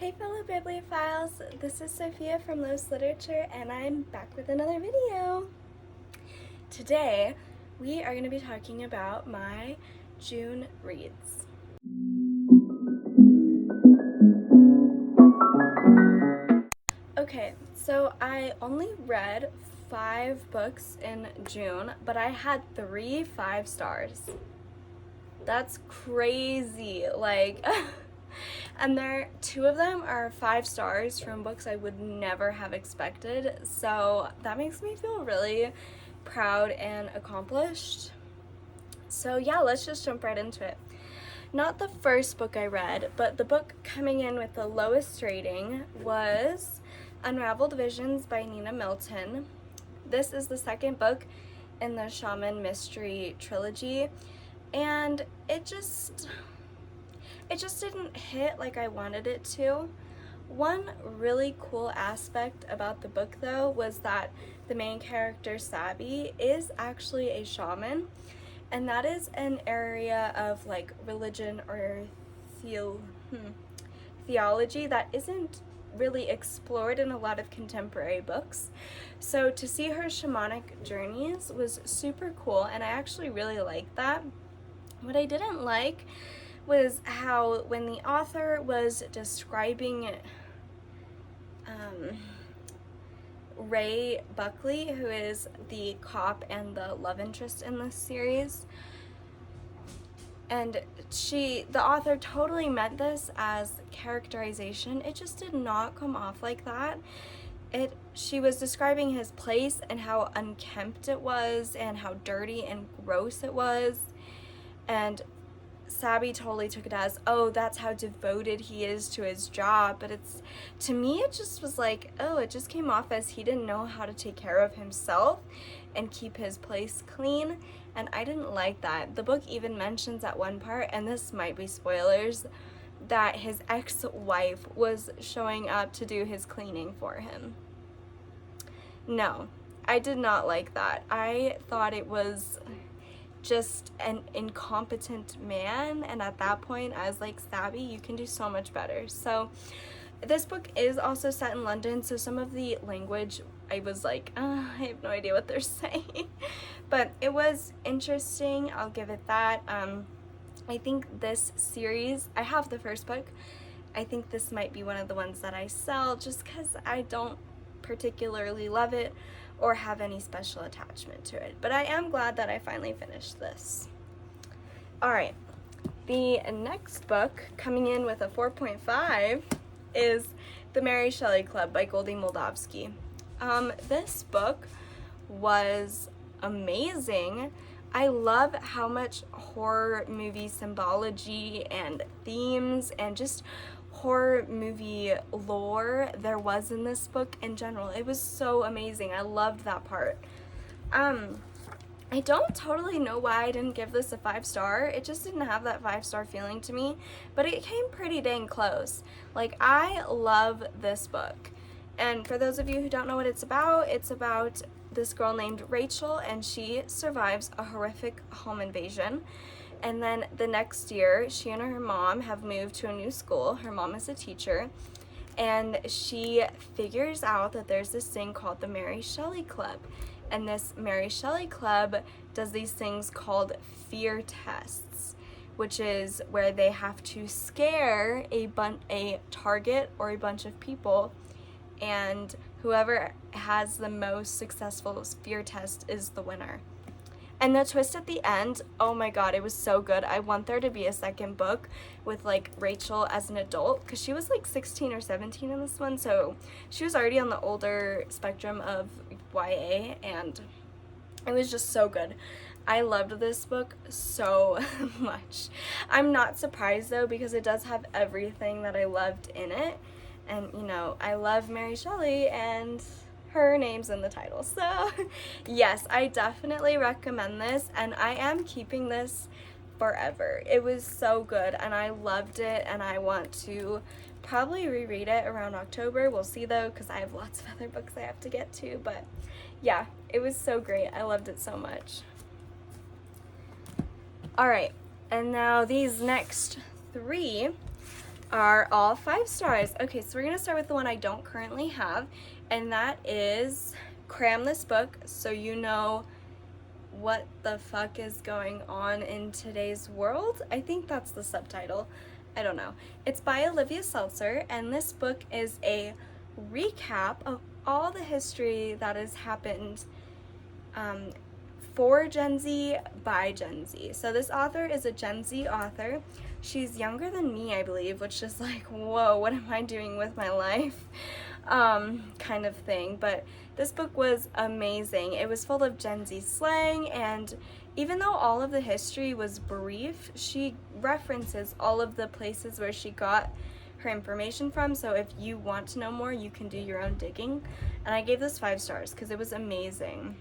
Hey fellow bibliophiles, this is Sophia from Los Literature and I'm back with another video. Today we are going to be talking about my June reads. Okay, so I only read 5 books in June, but I had 3 5 stars. That's crazy, like... And two of them are 5 stars from books I would never have expected, so that makes me feel really proud and accomplished. So yeah, let's just jump right into it. Not the first book I read, but the book coming in with the lowest rating was Unraveled Visions by Nina Milton. This is the second book in the Shaman Mystery trilogy, and it just didn't hit like I wanted it to. One really cool aspect about the book though was that the main character Sabby is actually a shaman, and that is an area of like religion or theology that isn't really explored in a lot of contemporary books. So to see her shamanic journeys was super cool, and I actually really liked that. What I didn't like was how when the author was describing Ray Buckley, who is the cop and the love interest in this series, and the author totally meant this as characterization. It just did not come off like that. She was describing his place and how unkempt it was and how dirty and gross it was, and Sabby totally took it as, oh, that's how devoted he is to his job. But to me, it just was like, oh, it just came off as he didn't know how to take care of himself and keep his place clean. And I didn't like that. The book even mentions at one part, and this might be spoilers, that his ex-wife was showing up to do his cleaning for him. No, I did not like that. I thought it was just an incompetent man, and at that point I was like, Sabby, you can do so much better. So this book is also set in London, so some of the language I was like, I have no idea what they're saying. But it was interesting, I'll give it that. I think this series, I have the first book, I think this might be one of the ones that I sell just because I don't particularly love it or have any special attachment to it. But I am glad that I finally finished this. Alright, the next book coming in with a 4.5 is The Mary Shelley Club by Goldie Moldavsky. This book was amazing. I love how much horror movie symbology and themes and just horror movie lore there was in this book in general. It was so amazing. I loved that part. I don't totally know why I didn't give this a 5 star. It just didn't have that 5 star feeling to me, but it came pretty dang close. Like, I love this book. And for those of you who don't know what it's about this girl named Rachel, and she survives a horrific home invasion. And then the next year, she and her mom have moved to a new school. Her mom is a teacher, and she figures out that there's this thing called the Mary Shelley Club. And this Mary Shelley Club does these things called fear tests, which is where they have to scare a target or a bunch of people, and whoever has the most successful fear test is the winner. And the twist at the end, oh my god, it was so good. I want there to be a second book with like Rachel as an adult, because she was like 16 or 17 in this one, so she was already on the older spectrum of YA, and it was just so good. I loved this book so much. I'm not surprised though, because it does have everything that I loved in it, and you know, I love Mary Shelley and her name's in the title. So yes, I definitely recommend this, and I am keeping this forever. It was so good and I loved it, and I want to probably reread it around October. We'll see though, because I have lots of other books I have to get to, but yeah, it was so great. I loved it so much. Alright, and now these next 3 are all 5 stars. Okay, so we're gonna start with the one I don't currently have, and that is Cram This Book So You Know What the Fuck Is Going On in Today's World. I think that's the subtitle. I don't know. It's by Olivia Seltzer, and this book is a recap of all the history that has happened for Gen Z by Gen Z. So this author is a Gen Z author. She's younger than me, I believe, which is like, whoa, what am I doing with my life? Kind of thing. But this book was amazing. It was full of Gen Z slang, and even though all of the history was brief, she references all of the places where she got her information from. So if you want to know more, you can do your own digging. And I gave this 5 stars because it was amazing.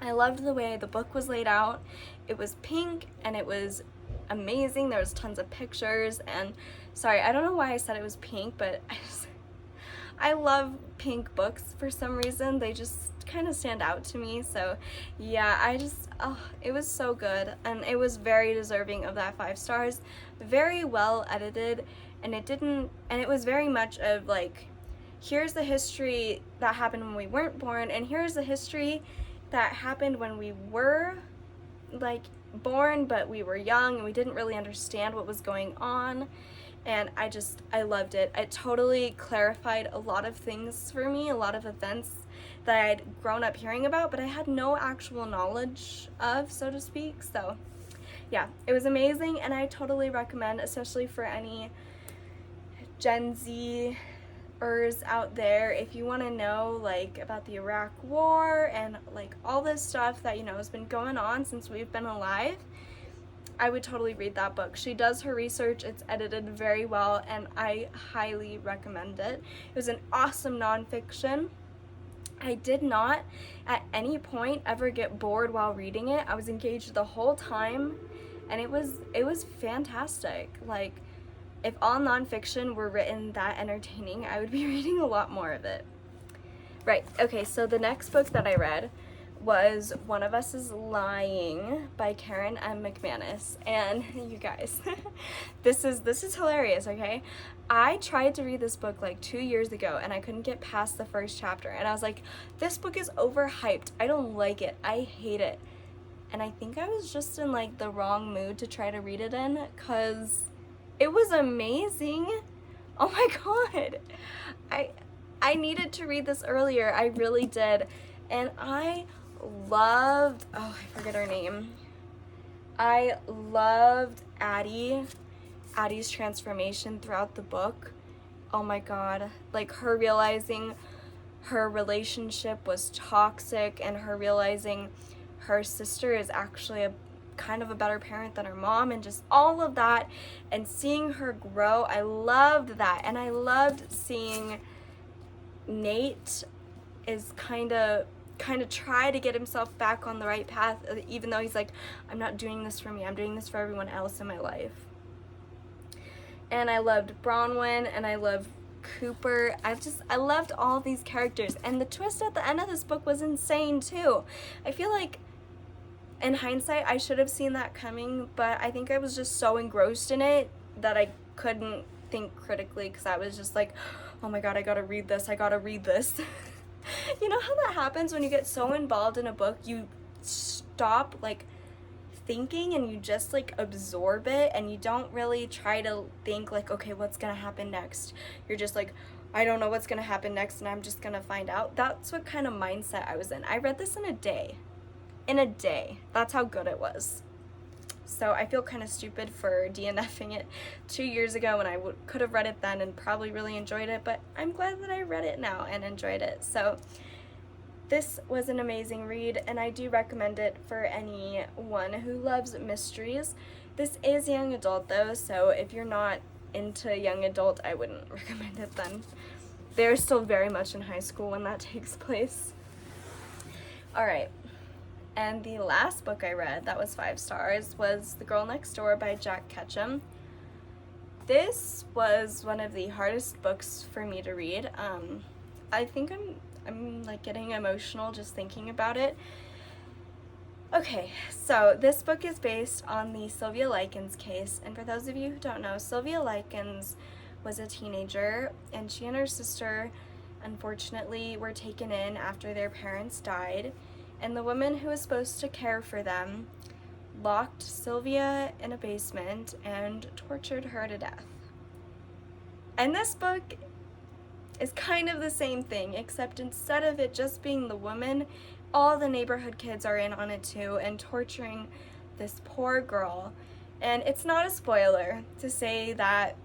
I loved the way the book was laid out. It was pink and it was amazing. There was tons of pictures, and sorry, I don't know why I said it was pink, but I love pink books for some reason. They just kind of stand out to me. So yeah, it was so good, and it was very deserving of that 5 stars. Very well edited, and it was very much of like, here's the history that happened when we weren't born, and here's the history that happened when we were like born, but we were young and we didn't really understand what was going on. And I loved it. It totally clarified a lot of things for me, a lot of events that I had grown up hearing about, but I had no actual knowledge of, so to speak. So yeah, it was amazing, and I totally recommend, especially for any Gen Z out there, if you want to know like about the Iraq War and like all this stuff that, you know, has been going on since we've been alive. I would totally read that book. She does her research, it's edited very well, and I highly recommend it. It was an awesome nonfiction. I did not at any point ever get bored while reading it. I was engaged the whole time, and it was fantastic. Like, if all nonfiction were written that entertaining, I would be reading a lot more of it. Right, okay, so the next book that I read was One of Us is Lying by Karen M. McManus. And you guys, this is hilarious, okay? I tried to read this book like 2 years ago, and I couldn't get past the first chapter. And I was like, this book is overhyped. I don't like it. I hate it. And I think I was just in like the wrong mood to try to read it in, because it was amazing. Oh my god. I needed to read this earlier. I really did. And I loved, oh, I forget her name. I loved Addie's transformation throughout the book. Oh my god. Like, her realizing her relationship was toxic, and her realizing her sister is actually a kind of a better parent than her mom, and just all of that, and seeing her grow. I loved that. And I loved seeing Nate is kind of try to get himself back on the right path, even though he's like, I'm not doing this for me, I'm doing this for everyone else in my life. And I loved Bronwyn, and I loved Cooper. I loved all these characters, and the twist at the end of this book was insane too. I feel like in hindsight I should have seen that coming, but I think I was just so engrossed in it that I couldn't think critically, because I was just like, oh my god, I gotta read this. You know how that happens when you get so involved in a book, you stop like thinking and you just like absorb it, and you don't really try to think like, okay, what's gonna happen next? You're just like, I don't know what's gonna happen next, and I'm just gonna find out. That's what kind of mindset I was in. I read this in a day. That's how good it was. So I feel kind of stupid for DNFing it 2 years ago when I could have read it then and probably really enjoyed it, but I'm glad that I read it now and enjoyed it. So this was an amazing read, and I do recommend it for anyone who loves mysteries. This is young adult though, so if you're not into young adult, I wouldn't recommend it then. They're still very much in high school when that takes place. Alright. And the last book I read that was 5 stars was The Girl Next Door by Jack Ketchum. This was one of the hardest books for me to read. I think I'm like getting emotional just thinking about it. Okay, so this book is based on the Sylvia Likens case, and for those of you who don't know, Sylvia Likens was a teenager, and she and her sister unfortunately were taken in after their parents died, and the woman who was supposed to care for them locked Sylvia in a basement and tortured her to death. And this book is kind of the same thing, except instead of it just being the woman, all the neighborhood kids are in on it too and torturing this poor girl. And it's not a spoiler to say that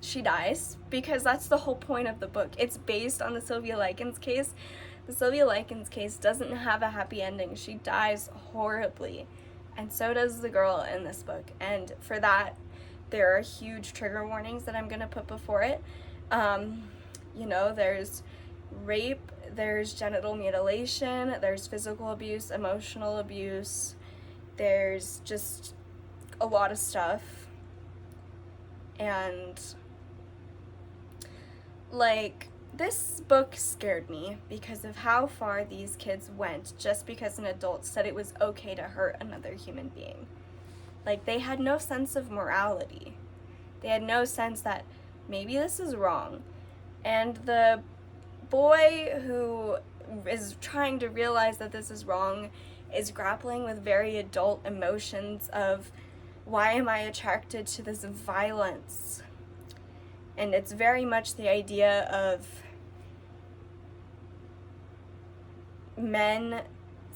she dies, because that's the whole point of the book. It's based on the Sylvia Likens case. The Sylvia Likens case doesn't have a happy ending. She dies horribly, and so does the girl in this book. And for that, there are huge trigger warnings that I'm going to put before it. You know, there's rape, there's genital mutilation, there's physical abuse, emotional abuse, there's just a lot of stuff. And like, this book scared me because of how far these kids went just because an adult said it was okay to hurt another human being. Like, they had no sense of morality. They had no sense that maybe this is wrong. And the boy who is trying to realize that this is wrong is grappling with very adult emotions of, why am I attracted to this violence? And it's very much the idea of men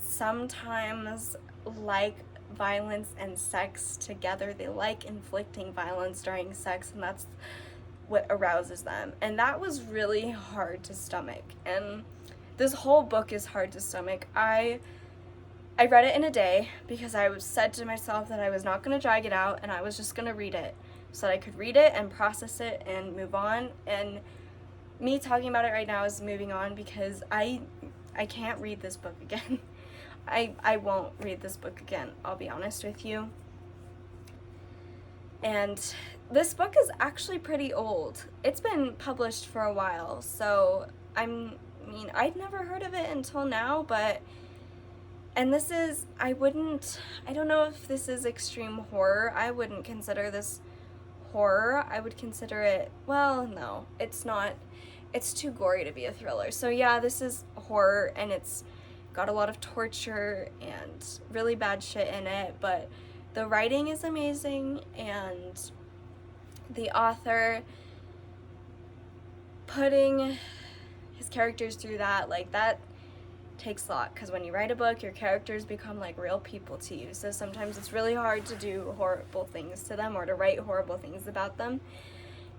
sometimes like violence and sex together. They like inflicting violence during sex, and that's what arouses them. And that was really hard to stomach. And this whole book is hard to stomach. I read it in a day because I said to myself that I was not going to drag it out, and I was just going to read it so that I could read it and process it and move on. And me talking about it right now is moving on, because I can't read this book again. I won't read this book again, I'll be honest with you. And this book is actually pretty old. It's been published for a while, so I'd never heard of it until now, and this is, I don't know if this is extreme horror. I wouldn't consider this horror. I would consider it, well, no, it's not. It's too gory to be a thriller. So yeah, this is horror, and it's got a lot of torture and really bad shit in it, but the writing is amazing, and the author putting his characters through that, like, that takes a lot, because when you write a book, your characters become like real people to you, so sometimes it's really hard to do horrible things to them or to write horrible things about them.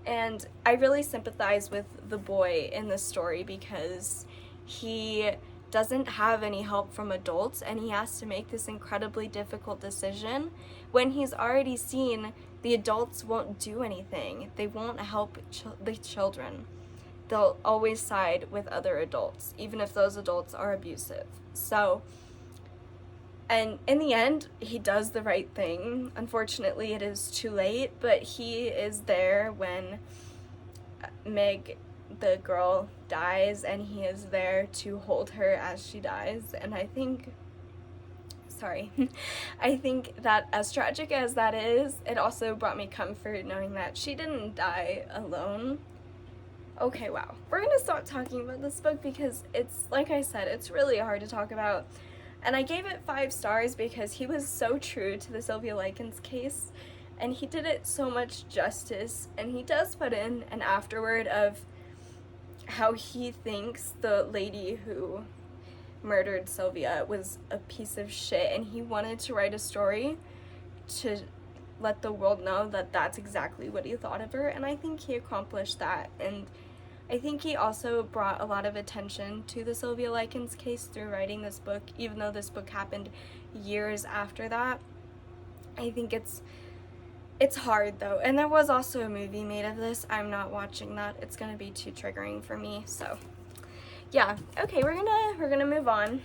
And I really sympathize with the boy in this story, because he doesn't have any help from adults, and he has to make this incredibly difficult decision when he's already seen the adults won't do anything. They won't help the children. They'll always side with other adults, even if those adults are abusive. So, and in the end, he does the right thing. Unfortunately, it is too late, but he is there when Meg, the girl, dies, and he is there to hold her as she dies. And I think that as tragic as that is, it also brought me comfort knowing that she didn't die alone. Okay, wow. We're gonna stop talking about this book because it's, like I said, it's really hard to talk about. And I gave it 5 stars because he was so true to the Sylvia Likens case, and he did it so much justice. And he does put in an afterword of how he thinks the lady who murdered Sylvia was a piece of shit, and he wanted to write a story to let the world know that that's exactly what he thought of her, and I think he accomplished that. And I think he also brought a lot of attention to the Sylvia Likens case through writing this book, even though this book happened years after that. I think it's hard though, and there was also a movie made of this. I'm not watching that. It's gonna be too triggering for me, so yeah. Okay, we're gonna move on.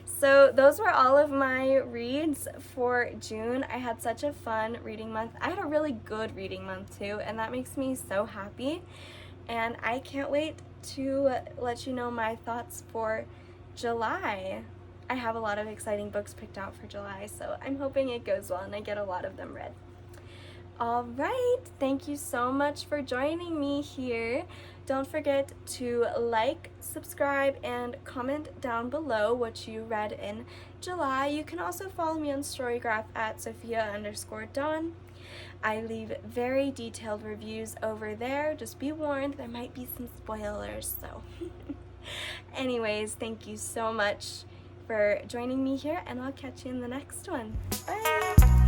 So those were all of my reads for June. I had such a fun reading month. I had a really good reading month too, and that makes me so happy. And I can't wait to let you know my thoughts for July. I have a lot of exciting books picked out for July, so I'm hoping it goes well and I get a lot of them read. All right, thank you so much for joining me here. Don't forget to like, subscribe, and comment down below what you read in July. You can also follow me on Storygraph at Sophia_Dawn. I leave very detailed reviews over there. Just be warned, there might be some spoilers, so. Anyways, thank you so much for joining me here, and I'll catch you in the next one. Bye!